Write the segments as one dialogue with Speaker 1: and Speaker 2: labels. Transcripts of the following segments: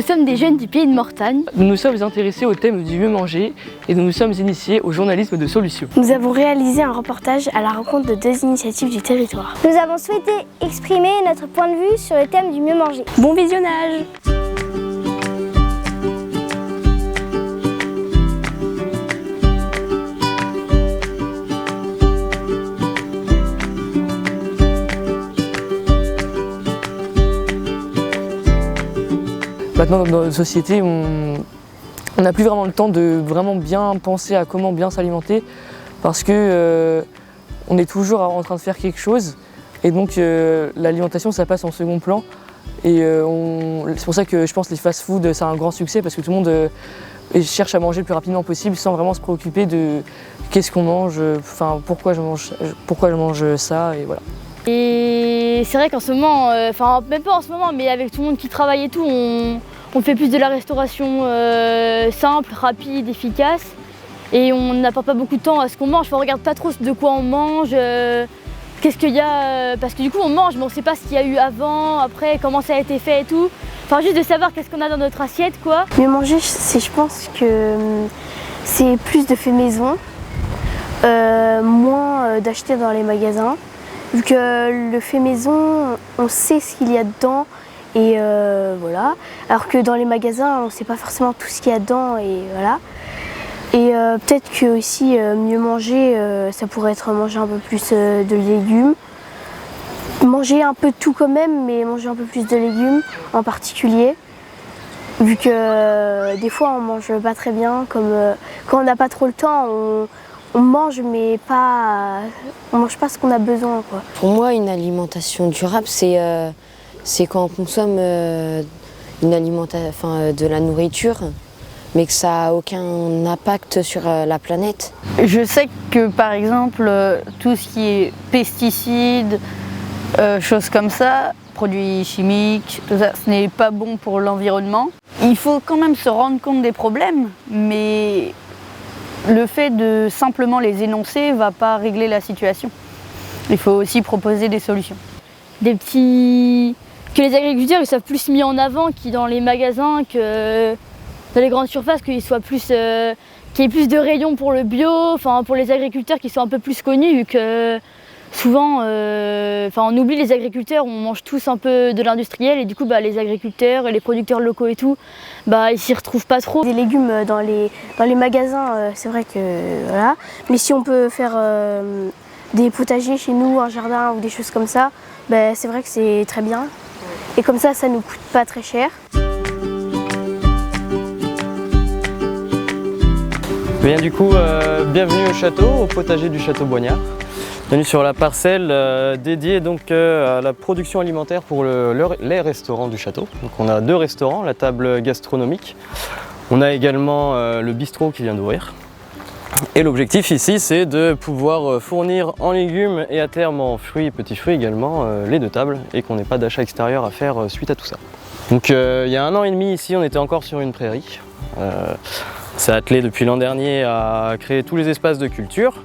Speaker 1: Nous sommes des jeunes du Pays de Mortagne.
Speaker 2: Nous nous sommes intéressés au thème du mieux manger et nous nous sommes initiés au journalisme de solutions.
Speaker 3: Nous avons réalisé un reportage à la rencontre de 2 initiatives du territoire.
Speaker 4: Nous avons souhaité exprimer notre point de vue sur le thème du mieux manger.
Speaker 3: Bon visionnage!
Speaker 2: Maintenant, dans notre société, on n'a plus vraiment le temps de vraiment bien penser à comment bien s'alimenter parce que on est toujours en train de faire quelque chose et donc l'alimentation ça passe en second plan et c'est pour ça que je pense que les fast-food c'est un grand succès parce que tout le monde cherche à manger le plus rapidement possible sans vraiment se préoccuper de qu'est-ce qu'on mange, enfin pourquoi je mange ça et voilà.
Speaker 1: Et c'est vrai qu'en ce moment, enfin même pas en ce moment, mais avec tout le monde qui travaille et tout, on fait plus de la restauration simple, rapide, efficace. Et on n'apporte pas beaucoup de temps à ce qu'on mange, enfin, on regarde pas trop de quoi on mange, qu'est-ce qu'il y a, parce que du coup on mange, mais on sait pas ce qu'il y a eu avant, après, comment ça a été fait et tout. Enfin juste de savoir qu'est-ce qu'on a dans notre assiette quoi.
Speaker 3: Mieux manger, je pense que c'est plus de fait maison, moins d'acheter dans les magasins. Vu que le fait maison, on sait ce qu'il y a dedans et voilà. Alors que dans les magasins, on ne sait pas forcément tout ce qu'il y a dedans et voilà. Et peut-être que aussi mieux manger, ça pourrait être manger un peu plus de légumes. Manger un peu de tout quand même, mais manger un peu plus de légumes en particulier. Vu que des fois on mange pas très bien, comme quand on n'a pas trop le temps, on mange mais on mange pas ce qu'on a besoin quoi.
Speaker 5: Pour moi, une alimentation durable, c'est quand on consomme de la nourriture, mais que ça n'a aucun impact sur la planète.
Speaker 6: Je sais que par exemple, tout ce qui est pesticides, choses comme ça, produits chimiques, tout ça, ce n'est pas bon pour l'environnement. Il faut quand même se rendre compte des problèmes, mais le fait de simplement les énoncer ne va pas régler la situation. Il faut aussi proposer des solutions.
Speaker 1: Que les agriculteurs ils soient plus mis en avant qu'ils dans les magasins, que dans les grandes surfaces, qu'il y ait plus de rayons pour le bio, enfin pour les agriculteurs qui sont un peu plus connus, vu que souvent on oublie les agriculteurs, on mange tous un peu de l'industriel et du coup les agriculteurs et les producteurs locaux et tout, ils s'y retrouvent pas trop.
Speaker 3: Des légumes dans les magasins, c'est vrai que voilà, mais si on peut faire des potagers chez nous, un jardin ou des choses comme ça, c'est vrai que c'est très bien. Et comme ça nous coûte pas très cher.
Speaker 7: Bien du coup, bienvenue au château, au potager du château Boignard. Bienvenue sur la parcelle dédiée donc à la production alimentaire pour les restaurants du château. Donc on a 2 restaurants, la table gastronomique. On a également le bistrot qui vient d'ouvrir. Et l'objectif ici c'est de pouvoir fournir en légumes et à terme en fruits et petits fruits également les 2 tables et qu'on n'ait pas d'achat extérieur à faire suite à tout ça. Donc il y a 1 an et demi ici on était encore sur une prairie. C'est attelé depuis l'an dernier à créer tous les espaces de culture.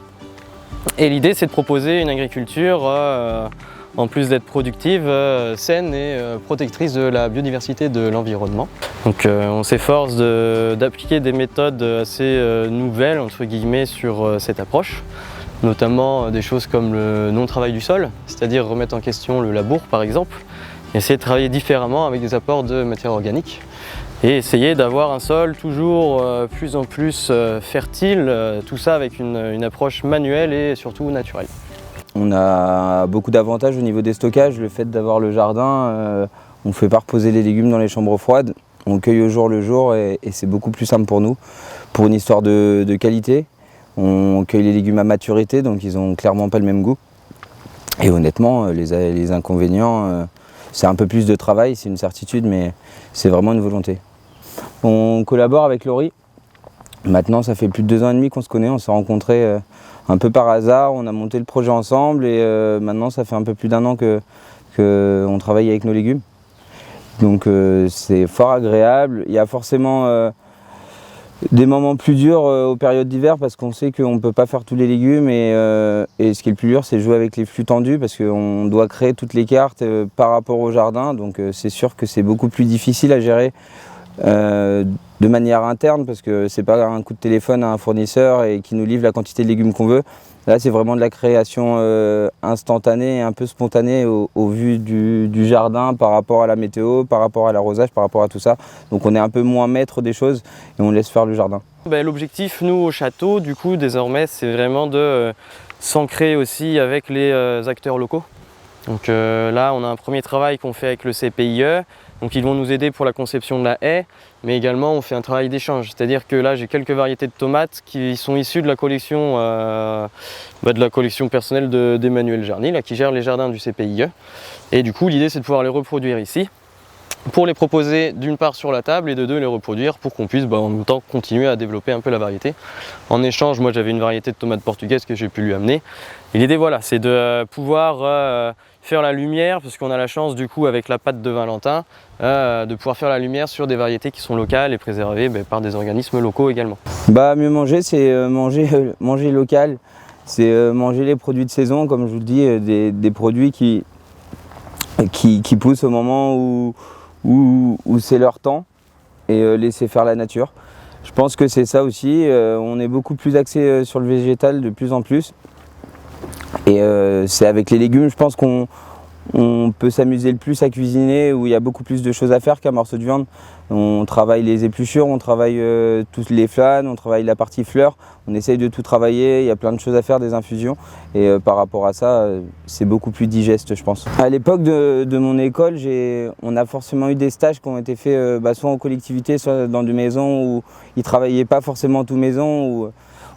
Speaker 7: Et l'idée c'est de proposer une agriculture, en plus d'être productive, saine et protectrice de la biodiversité de l'environnement. Donc on s'efforce d'appliquer des méthodes assez nouvelles entre guillemets sur cette approche, notamment des choses comme le non-travail du sol, c'est-à-dire remettre en question le labour par exemple, essayer de travailler différemment avec des apports de matières organiques. Et essayer d'avoir un sol toujours plus en plus fertile, tout ça avec une approche manuelle et surtout naturelle.
Speaker 8: On a beaucoup d'avantages au niveau des stockages, le fait d'avoir le jardin, on ne fait pas reposer les légumes dans les chambres froides, on cueille au jour le jour et c'est beaucoup plus simple pour nous. Pour une histoire de qualité, on cueille les légumes à maturité, donc ils n'ont clairement pas le même goût. Et honnêtement, les inconvénients, c'est un peu plus de travail, c'est une certitude, mais c'est vraiment une volonté. On collabore avec Laurie. Maintenant, ça fait plus de 2 ans et demi qu'on se connaît. On s'est rencontrés un peu par hasard. On a monté le projet ensemble et maintenant, ça fait un peu plus d'1 an qu'on travaille avec nos légumes. Donc, c'est fort agréable. Il y a forcément des moments plus durs aux périodes d'hiver parce qu'on sait qu'on ne peut pas faire tous les légumes et ce qui est le plus dur c'est jouer avec les flux tendus parce qu'on doit créer toutes les cartes par rapport au jardin, donc c'est sûr que c'est beaucoup plus difficile à gérer de manière interne, parce que c'est pas un coup de téléphone à un fournisseur et qui nous livre la quantité de légumes qu'on veut. Là, c'est vraiment de la création instantanée et un peu spontanée au vu du jardin par rapport à la météo, par rapport à l'arrosage, par rapport à tout ça. Donc on est un peu moins maître des choses et on laisse faire le jardin.
Speaker 7: L'objectif, nous, au château, du coup, désormais, c'est vraiment de s'ancrer aussi avec les acteurs locaux. Donc là, on a un premier travail qu'on fait avec le CPIE. Donc ils vont nous aider pour la conception de la haie, mais également on fait un travail d'échange. C'est-à-dire que là, j'ai quelques variétés de tomates qui sont issues de la collection, personnelle d'Emmanuel Jarny, là, qui gère les jardins du CPIE. Et du coup, l'idée, c'est de pouvoir les reproduire ici, pour les proposer d'une part sur la table et de deux les reproduire pour qu'on puisse en même temps continuer à développer un peu la variété. En échange, moi j'avais une variété de tomates portugaises que j'ai pu lui amener. Et l'idée voilà, c'est de pouvoir faire la lumière, parce qu'on a la chance du coup avec la pâte de Valentin, de pouvoir faire la lumière sur des variétés qui sont locales et préservées par des organismes locaux également.
Speaker 8: Mieux manger, c'est manger local, c'est manger les produits de saison, comme je vous le dis, des produits qui poussent au moment où c'est leur temps et laisser faire la nature. Je pense que c'est ça aussi, on est beaucoup plus axé sur le végétal de plus en plus. Et c'est avec les légumes, je pense qu'on peut s'amuser le plus à cuisiner, où il y a beaucoup plus de choses à faire qu'un morceau de viande. On travaille les épluchures, on travaille toutes les flânes, on travaille la partie fleurs, on essaye de tout travailler, il y a plein de choses à faire, des infusions. Et par rapport à ça, c'est beaucoup plus digeste, je pense. À l'époque de mon école, on a forcément eu des stages qui ont été faits soit en collectivité, soit dans des maisons où ils ne travaillaient pas forcément tout maison, où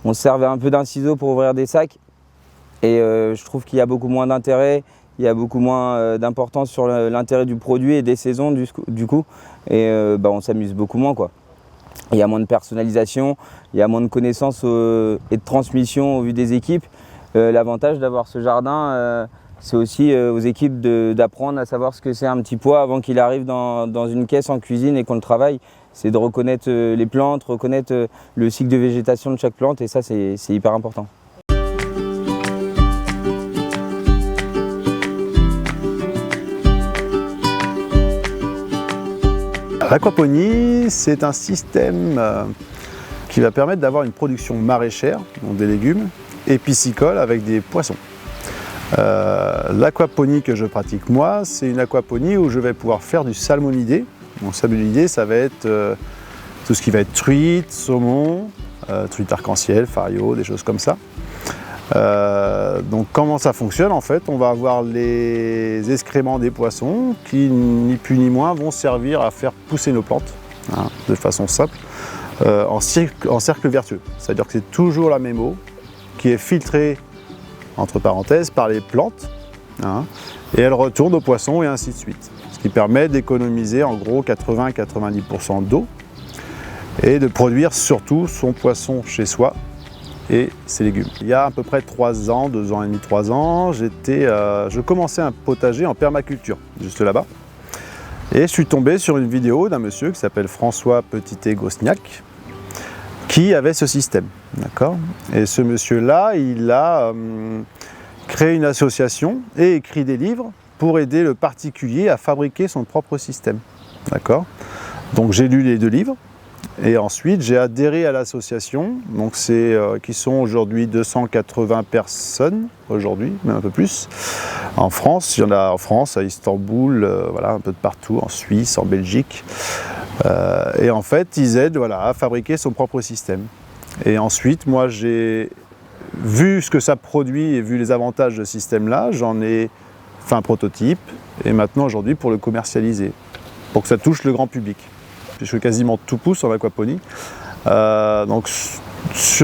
Speaker 8: on se servait un peu d'un ciseau pour ouvrir des sacs. Et je trouve qu'il y a beaucoup moins d'intérêt, il y a beaucoup moins d'importance sur l'intérêt du produit et des saisons du coup. Et on s'amuse beaucoup moins, quoi. Il y a moins de personnalisation, il y a moins de connaissances et de transmission au vu des équipes. L'avantage d'avoir ce jardin, c'est aussi aux équipes d'apprendre à savoir ce que c'est un petit pois avant qu'il arrive dans une caisse en cuisine et qu'on le travaille. C'est de reconnaître les plantes, reconnaître le cycle de végétation de chaque plante, et ça c'est hyper important.
Speaker 9: L'aquaponie, c'est un système qui va permettre d'avoir une production maraîchère, donc des légumes, et piscicole avec des poissons. L'aquaponie que je pratique moi, c'est une aquaponie où je vais pouvoir faire du salmonidé. Donc salmonidé, ça va être tout ce qui va être truite, saumon, truite arc-en-ciel, fario, des choses comme ça. Donc comment ça fonctionne en fait? On va avoir les excréments des poissons qui ni plus ni moins vont servir à faire pousser nos plantes, de façon simple, en cercle vertueux. C'est-à-dire que c'est toujours la même eau qui est filtrée entre parenthèses par les plantes, et elle retourne aux poissons et ainsi de suite. Ce qui permet d'économiser en gros 80-90% d'eau et de produire surtout son poisson chez soi et ses légumes. Il y a à peu près 3 ans, 2 ans et demi, 3 ans, je commençais un potager en permaculture, juste là-bas. Et je suis tombé sur une vidéo d'un monsieur qui s'appelle François Petitet-Gosniak, qui avait ce système. D'accord ? Et ce monsieur-là, il a créé une association et écrit des livres pour aider le particulier à fabriquer son propre système. D'accord ? Donc j'ai lu les 2 livres. Et ensuite, j'ai adhéré à l'association, donc qui sont aujourd'hui 280 personnes, aujourd'hui, même un peu plus. En France, il y en a en France, à Istanbul, voilà, un peu de partout, en Suisse, en Belgique. Et en fait, ils aident à fabriquer son propre système. Et ensuite, moi, j'ai vu ce que ça produit et vu les avantages de ce système-là, j'en ai fait un prototype, et maintenant, aujourd'hui, pour le commercialiser, pour que ça touche le grand public. Puisque quasiment tout pousse en aquaponie. Donc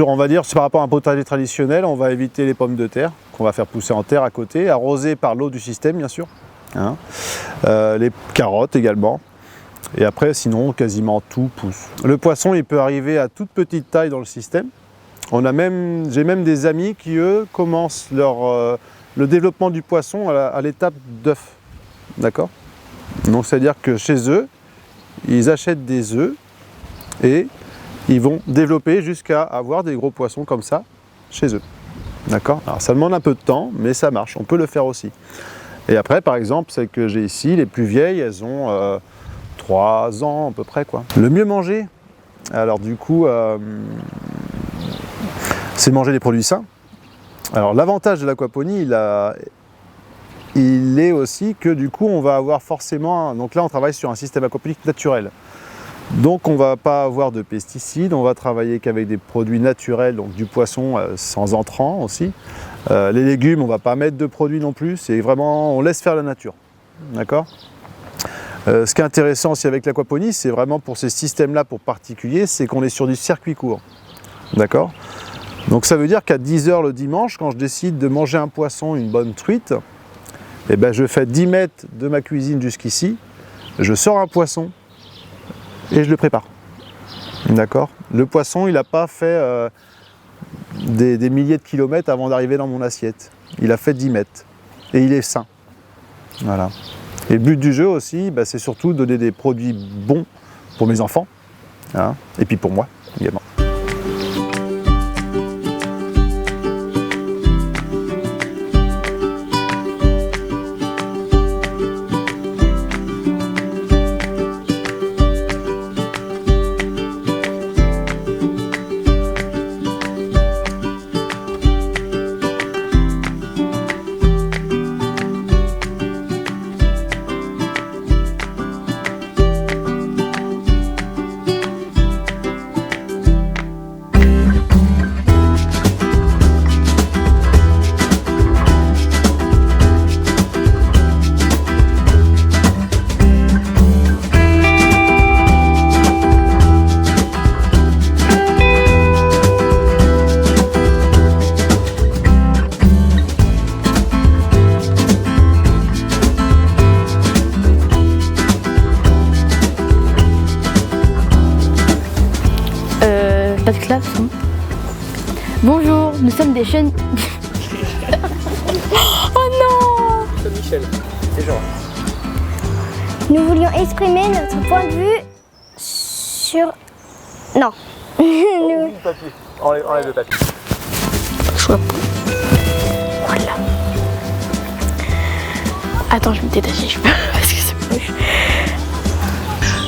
Speaker 9: on va dire, par rapport à un potager traditionnel, on va éviter les pommes de terre, qu'on va faire pousser en terre à côté, arrosées par l'eau du système bien sûr. Les carottes également. Et après, sinon, quasiment tout pousse. Le poisson, il peut arriver à toute petite taille dans le système. J'ai même des amis qui, eux, commencent le développement du poisson à l'étape d'œuf. D'accord ? Donc c'est-à-dire que chez eux, ils achètent des œufs et ils vont développer jusqu'à avoir des gros poissons comme ça chez eux. D'accord ? Alors ça demande un peu de temps, mais ça marche, on peut le faire aussi. Et après, par exemple, celles que j'ai ici, les plus vieilles, elles ont 3 ans à peu près, quoi. Le mieux manger, alors du coup, c'est de manger des produits sains. Alors l'avantage de l'aquaponie, il est aussi que du coup on va avoir forcément, donc là on travaille sur un système aquaponique naturel. Donc on ne va pas avoir de pesticides, on va travailler qu'avec des produits naturels, donc du poisson sans entrants aussi. Les légumes, on ne va pas mettre de produits non plus, c'est vraiment, on laisse faire la nature. D'accord ? Ce qui est intéressant aussi avec l'aquaponie, c'est vraiment pour ces systèmes-là pour particuliers, c'est qu'on est sur du circuit court. D'accord ? Donc ça veut dire qu'à 10 h le dimanche, quand je décide de manger un poisson, une bonne truite, eh ben je fais 10 mètres de ma cuisine jusqu'ici, je sors un poisson et je le prépare. D'accord ? Le poisson, il n'a pas fait des milliers de kilomètres avant d'arriver dans mon assiette. Il a fait 10 mètres et il est sain. Voilà. Et le but du jeu aussi, bah, c'est surtout de donner des produits bons pour mes enfants, hein, et puis pour moi également.
Speaker 1: Pas de classe, hein. Bonjour, nous sommes des jeunes... Oh non!
Speaker 7: Michel, et Jean.
Speaker 4: Nous voulions exprimer notre point de vue sur... Non.
Speaker 7: Enlève le papier.
Speaker 3: Voilà. Attends, je vais me détacher, je peux parce que c'est moche.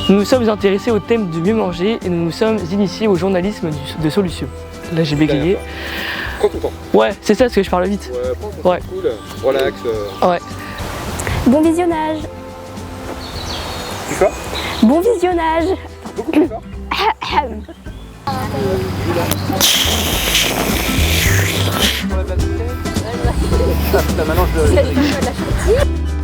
Speaker 2: Nous nous sommes intéressés au thème du mieux manger et nous nous sommes initiés au journalisme de solutions. Là j'ai bégayé.
Speaker 7: Prends ton temps.
Speaker 2: Ouais, c'est ça parce que je parle vite.
Speaker 7: Ouais, prends ton temps,
Speaker 2: Ouais.
Speaker 7: cool, relax.
Speaker 2: Ouais.
Speaker 3: Bon visionnage.
Speaker 7: Tu fais?
Speaker 3: Bon visionnage.
Speaker 7: Beaucoup plus fort. Maintenant je